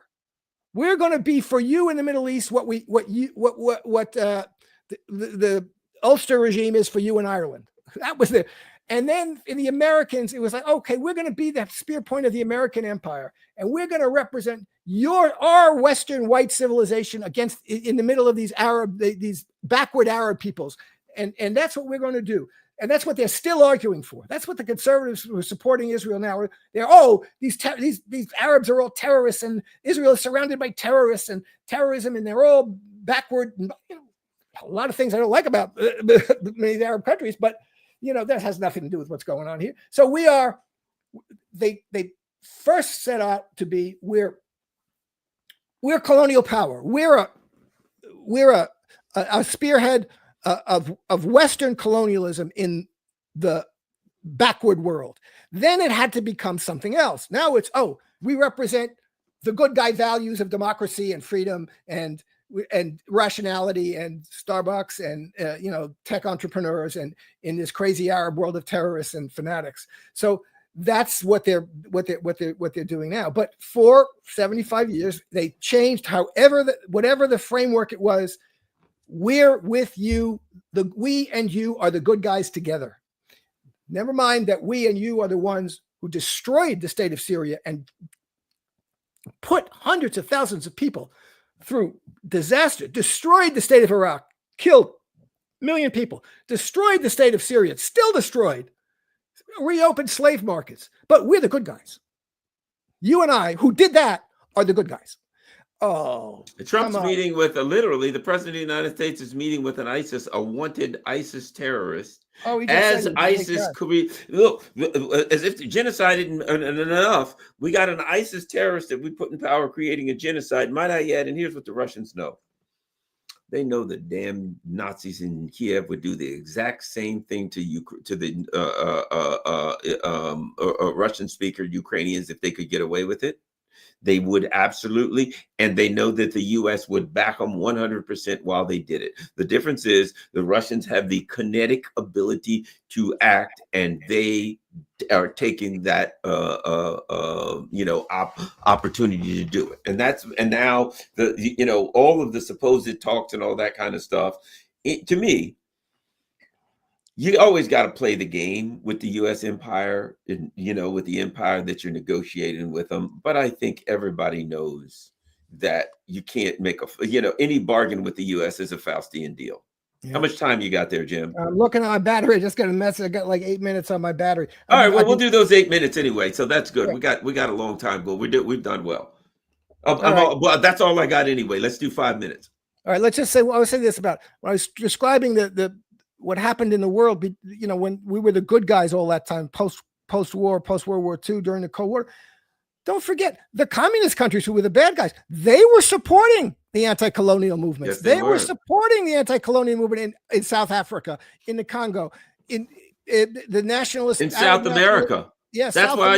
We're going to be for you in the Middle East what the Ulster regime is for you in Ireland. That was and then in the Americans, it was like, okay, we're going to be the spear point of the American empire, and we're going to represent our Western white civilization in the middle of these backward Arab peoples. And that's what we're going to do. And that's what they're still arguing for. That's what the conservatives who are supporting Israel now. They're, these Arabs are all terrorists, and Israel is surrounded by terrorists and terrorism, and they're all backward. And, a lot of things I don't like about many Arab countries, but that has nothing to do with what's going on here. So they first set out to be, we're colonial power. We're a spearhead of Western colonialism in the backward world. Then it had to become something else. Now it's, we represent the good guy values of democracy and freedom and rationality and Starbucks and tech entrepreneurs and in this crazy Arab world of terrorists and fanatics. So that's what they're doing now. But for 75 years, they changed whatever the framework it was. We're with you. We and you are the good guys together. Never mind that we and you are the ones who destroyed the state of Syria and put hundreds of thousands of people through disaster, destroyed the state of Iraq, killed 1 million people, destroyed the state of Syria, still destroyed, reopened slave markets. But we're the good guys. You and I, who did that, are the good guys. Oh, Trump's meeting with literally the president of the United States is meeting with a wanted ISIS terrorist. As ISIS could be, look, as if the genocide isn't enough, we got an ISIS terrorist that we put in power creating a genocide. Might I add, and here's what the Russians know. They know the damn Nazis in Kiev would do the exact same thing to the Russian speaker Ukrainians if they could get away with it. They would absolutely, and they know that the U.S. would back them 100% while they did it. The difference is the Russians have the kinetic ability to act, and they are taking that opportunity to do it. And now all of the supposed talks and all that kind of stuff. To me, you always got to play the game with the U.S. empire, with the empire that you're negotiating with them. But I think everybody knows that you can't make any bargain with the U.S. is a Faustian deal. Yeah. How much time you got there, Jim? I'm looking at my battery. I just got a message. I got like 8 minutes on my battery. All right. Well, we'll do those 8 minutes anyway. So that's good. Yeah. We got a long time go. We've done well. Well, that's all I got anyway. Let's do 5 minutes. All right. Let's just say, I was saying this about when I was describing what happened in the world, when we were the good guys all that time, post-war, post-World War II, during the Cold War. Don't forget, the communist countries who were the bad guys, they were supporting the anti-colonial movements. Yes, they were supporting the anti-colonial movement in South Africa, in the Congo, in the nationalists. In South America. Yes, that's why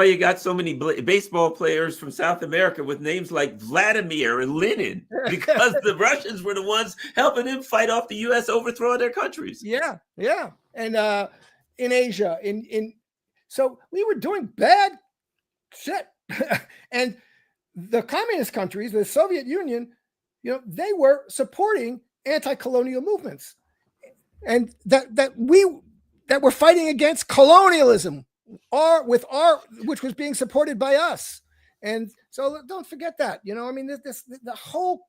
you got so many baseball players from South America with names like Vladimir and Lenin, because the Russians were the ones helping them fight off the U.S. overthrow of their countries. Yeah. And in Asia, so we were doing bad shit. And the communist countries, the Soviet Union, they were supporting anti-colonial movements, and that we're fighting against colonialism, which was being supported by us. And so don't forget that, the whole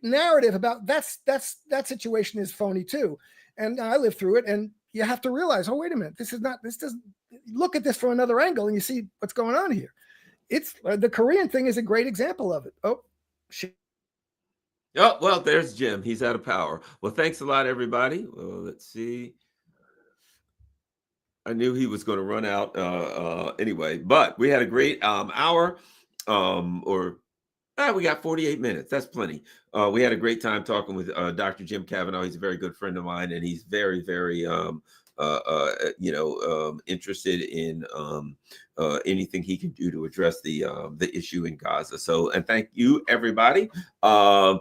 narrative about that situation is phony too. And I lived through it, and you have to realize, wait a minute, this doesn't look at this from another angle, and you see what's going on here. It's the Korean thing is a great example of it. Oh, shit. Oh, well, there's Jim. He's out of power. Well, thanks a lot, everybody. Well, let's see. I knew he was going to run out anyway, but we had a great hour we got 48 minutes. That's plenty. We had a great time talking with Dr. Jim Cavanaugh. He's a very good friend of mine, and he's very, very, interested in anything he can do to address the issue in Gaza. So, and thank you, everybody. A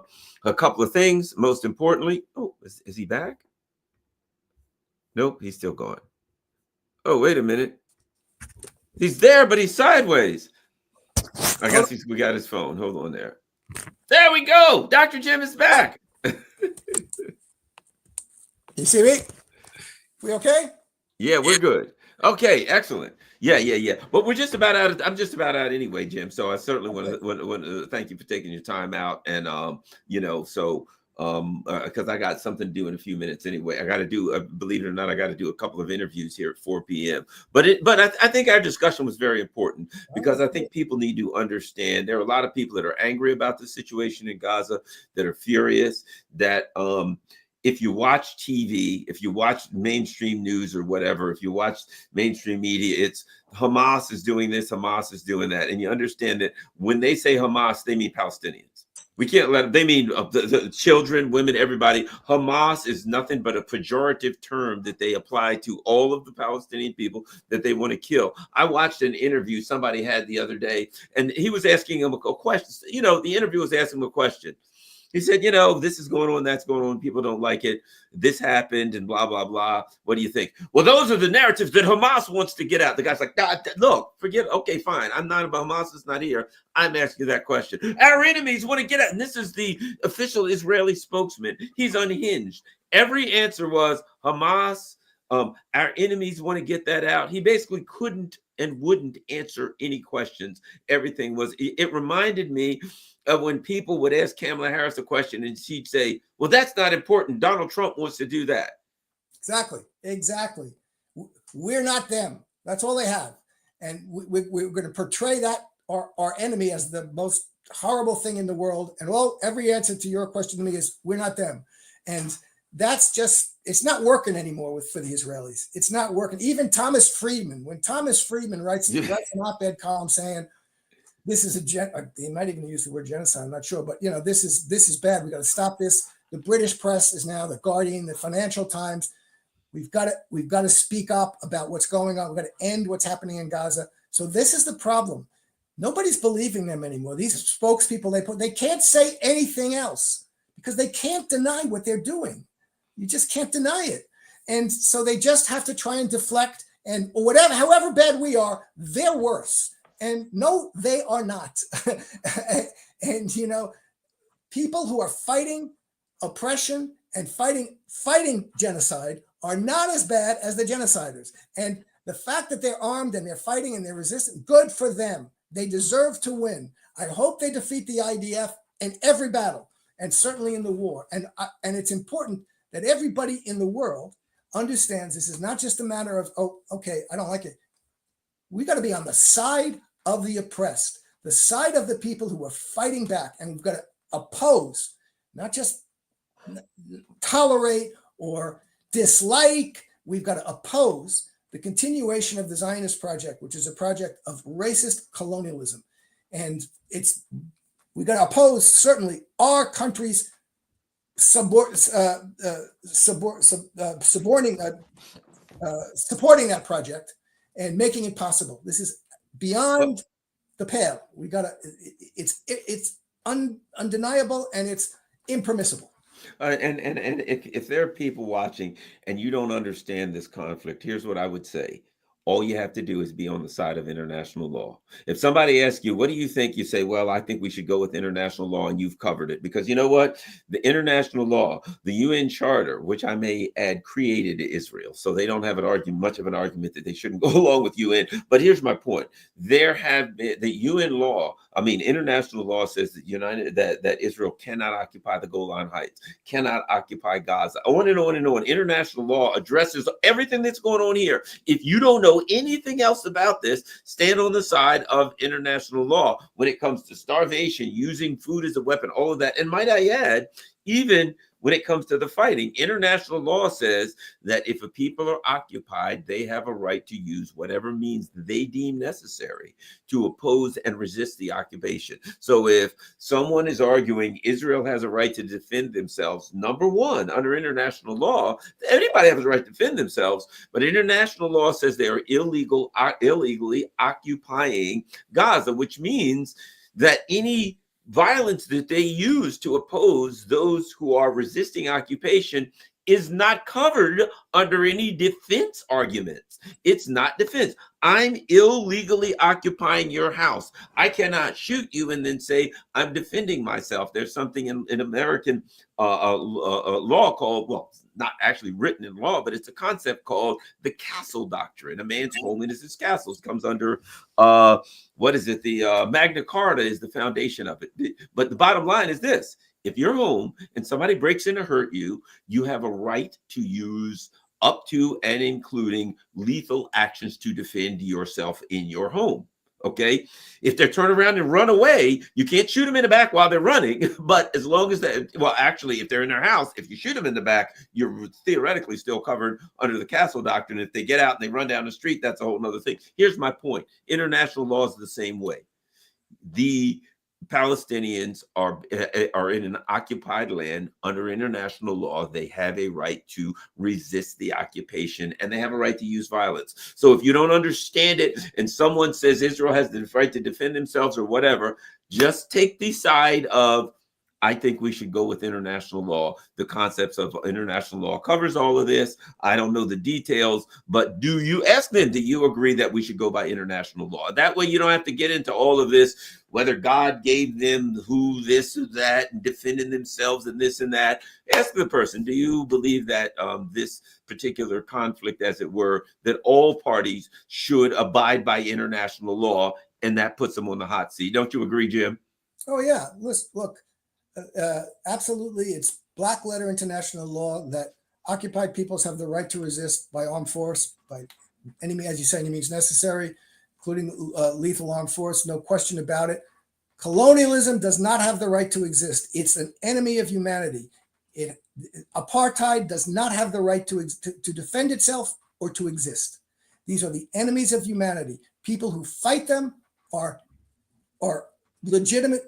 couple of things. Most importantly, is he back? Nope, he's still gone. Oh, wait a minute. He's there, but he's sideways. I guess we got his phone. Hold on there. There we go. Dr. Jim is back. You see me? We okay? Yeah, we're good. Okay, excellent. Yeah. But we're just about out. I'm just about out anyway, Jim. So I certainly want to thank you for taking your time out. And because I got something to do in a few minutes anyway. I got to do, believe it or not, I got to do a couple of interviews here at 4 p.m. But I think our discussion was very important, because I think people need to understand there are a lot of people that are angry about the situation in Gaza, that are furious, that if you watch TV, if you watch mainstream news or whatever, if you watch mainstream media, it's Hamas is doing this, Hamas is doing that. And you understand that when they say Hamas, they mean Palestinians. We can't let them, they mean the children, women, everybody. Hamas is nothing but a pejorative term that they apply to all of the Palestinian people that they want to kill. I watched an interview somebody had the other day, and he was asking him a question. You know, the interview was asking him a question. He said, you know, this is going on, that's going on. People don't like it. This happened and blah, blah, blah. What do you think? Well, those are the narratives that Hamas wants to get out. The guy's like, God, look, forget. Okay, fine. I'm not about Hamas. It's not here. I'm asking that question. Our enemies want to get out. And this is the official Israeli spokesman. He's unhinged. Every answer was Hamas. Our enemies want to get that out. He basically couldn't and wouldn't answer any questions. Everything was, it reminded me of when people would ask Kamala Harris a question and she'd say, well, that's not important. Donald Trump wants to do that. Exactly. We're not them. That's all they have. And we're going to portray that our enemy as the most horrible thing in the world. And every answer to your question to me is, we're not them. And that's just, it's not working anymore for the Israelis. It's not working. Even Thomas Friedman, when Thomas Friedman writes an op-ed column saying, this is he might even use the word genocide, I'm not sure, but you know, this is bad. We got to stop this. The British press is now, the Guardian, the Financial Times. We've got to speak up about what's going on. We've got to end what's happening in Gaza. So this is the problem. Nobody's believing them anymore. These spokespeople they can't say anything else because they can't deny what they're doing. You just can't deny it. And so they just have to try and deflect, and whatever, however bad we are, they're worse. And no, they are not. And, you know, people who are fighting oppression and fighting genocide are not as bad as the genociders. And the fact that they're armed and they're fighting and they're resistant, good for them. They deserve to win. I hope they defeat the IDF in every battle, and certainly in the war. And it's important that everybody in the world understands this is not just a matter of, oh, okay, I don't like it. We got to be on the side of the oppressed, the side of the people who are fighting back, and we've got to oppose, not just tolerate or dislike. We've got to oppose the continuation of the Zionist project, which is a project of racist colonialism. And we got to oppose certainly our country's supporting that project and making it possible. This is beyond the pale. We got to. It's undeniable and it's impermissible. And if there are people watching and you don't understand this conflict, here's what I would say. All you have to do is be on the side of international law. If somebody asks you, what do you think? You say, well, I think we should go with international law, and you've covered it. Because you know what? The international law, the UN Charter, which I may add, created Israel. So they don't have much of an argument that they shouldn't go along with UN. But here's my point. There have been the UN law. I mean, international law says that Israel cannot occupy the Golan Heights, cannot occupy Gaza. On and on and on. International law addresses everything that's going on here. If you don't know anything else about this, stand on the side of international law when it comes to starvation, using food as a weapon, all of that. And might I add, even when it comes to the fighting, international law says that if a people are occupied, they have a right to use whatever means they deem necessary to oppose and resist the occupation. So if someone is arguing Israel has a right to defend themselves, number one, under international law, anybody has a right to defend themselves, but international law says they are illegally occupying Gaza, which means that any violence that they use to oppose those who are resisting occupation is not covered under any defense arguments. It's not defense. I'm illegally occupying your house. I cannot shoot you and then say I'm defending myself. There's something in American law called, well, not actually written in law, but it's a concept called the castle doctrine. A man's home is his castle. It comes under, what is it? The Magna Carta is the foundation of it. But the bottom line is this. If you're home and somebody breaks in to hurt you, you have a right to use up to and including lethal actions to defend yourself in your home. Okay. If they turn around and run away, you can't shoot them in the back while they're running. But as long as they, well, actually, if they're in their house, if you shoot them in the back, you're theoretically still covered under the castle doctrine. If they get out and they run down the street, that's a whole nother thing. Here's my point. International law is the same way. The Palestinians are in an occupied land under international law. They have a right to resist the occupation, and they have a right to use violence. So if you don't understand it and someone says Israel has the right to defend themselves or whatever, just take the side of, I think we should go with international law. The concepts of international law covers all of this. I don't know the details, but do you ask them, do you agree that we should go by international law? That way you don't have to get into all of this, whether God gave them who, this or that, and defending themselves and this and that. Ask the person, do you believe that this particular conflict, as it were, that all parties should abide by international law, and that puts them on the hot seat? Don't you agree, Jim? Oh, yeah. Listen, look. Absolutely, it's black letter international law that occupied peoples have the right to resist by armed force, by any, as you say, any means necessary, including lethal armed force. No question about it. Colonialism does not have the right to exist. It's an enemy of humanity. Apartheid does not have the right to defend itself or to exist. These are the enemies of humanity. People who fight them are legitimate.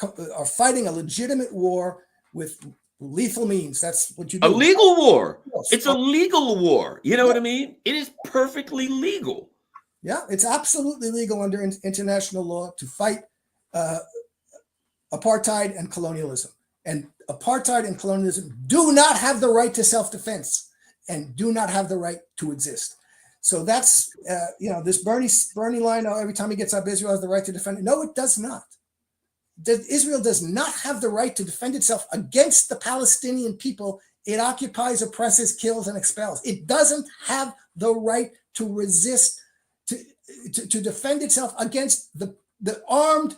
Are fighting a legitimate war with lethal means. That's what you do. A legal war. It's a legal war. You know what I mean? It is perfectly legal. Yeah, it's absolutely legal under international law to fight apartheid and colonialism. And apartheid and colonialism do not have the right to self-defense and do not have the right to exist. So that's, this Bernie line, every time he gets up, Israel has the right to defend it. No, it does not. Israel does not have the right to defend itself against the Palestinian people it occupies, oppresses, kills, and expels. It doesn't have the right to resist, to defend itself against the armed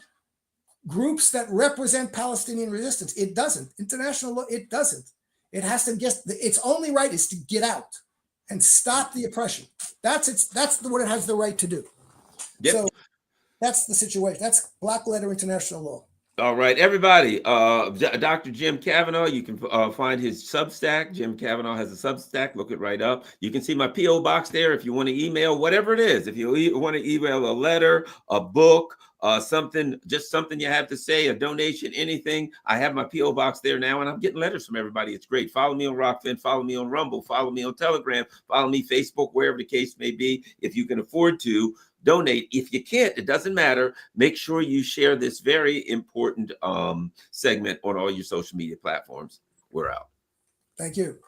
groups that represent Palestinian resistance. It doesn't. International law, it doesn't. It has to its only right is to get out and stop the oppression. That's what it has the right to do. Yep. So that's the situation. That's black letter international law. All right, everybody. Dr. Jim Kavanaugh, you can find his Substack. Jim Kavanaugh has a Substack. Look it right up. You can see my P.O. box there if you want to email, whatever it is. If you want to email a letter, a book, something you have to say, a donation, anything, I have my P.O. box there now, and I'm getting letters from everybody. It's great. Follow me on Rockfin, follow me on Rumble, follow me on Telegram, follow me Facebook, wherever the case may be. If you can afford to donate. If you can't, it doesn't matter. Make sure you share this very important segment on all your social media platforms. We're out. Thank you.